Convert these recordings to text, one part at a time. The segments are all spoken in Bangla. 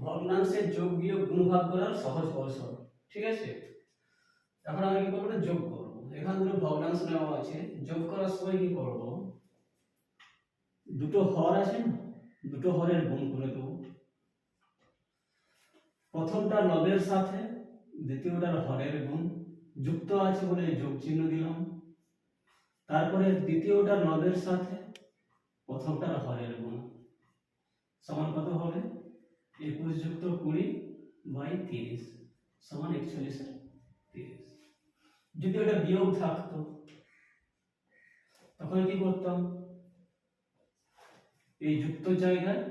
ভগ্নাংশের যোগ বিয়োগ গুণ ভাগ করার সহজ কৌশল। ঠিক আছে, এখন আমরা কি করবো, যোগ করবো। এখানে দুটো ভগ্নাংশ নেওয়া আছে, যোগ করার সময় কি করব, দুটো হর আছে না, দুটো হরের গুণ করে দেবো। প্রথমটা লবের সাথে দ্বিতীয়টার হরের গুণ যুক্ত আছে বলে যোগ চিহ্ন দিলাম। তারপরে দ্বিতীয়টার লবের সাথে প্রথমটার হরের গুণ সমান কত হবে, 21 যুক্ত 20 বাই 30 সমান 41/30। যদি ওটা বিয়োগ থাকতো তখন কি করতাম, এই যুক্ত জায়গায়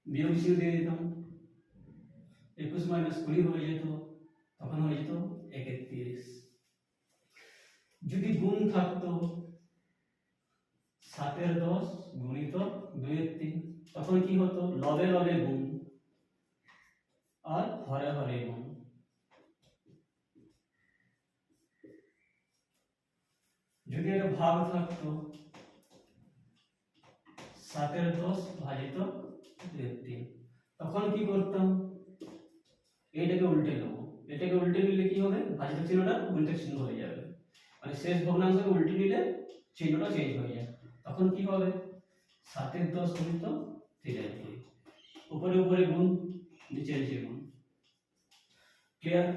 বিয়োগ চিহ্ন দিয়ে দিতাম, 21 - 20 হয়ে যেত, তখন হয়ে যেত 31। যদি গুণ থাকতো 7/10 গুণিত 2/3, তখন কি হতো, লবে লবে গুণ আর হরে হরে গুণ। যদি এটা ভাগ থাকতো 7/10 ভাজিত 2/3, তখন কি করতাম, এইটাকে উল্টে নেবো। এটাকে উল্টে নিলে কি হবে, ভাজিত চিহ্নটা গুণিত চিহ্ন হয়ে যাবে, মানে শেষ ভগ্নাংশকে উল্টে নিলে চিহ্নটা চেঞ্জ হয়ে যায়। তখন কি হবে, 7/10 গুণিত 3/3, উপরে উপরে গুণ, নিচে নিচে গুণ। ক্লিয়ার?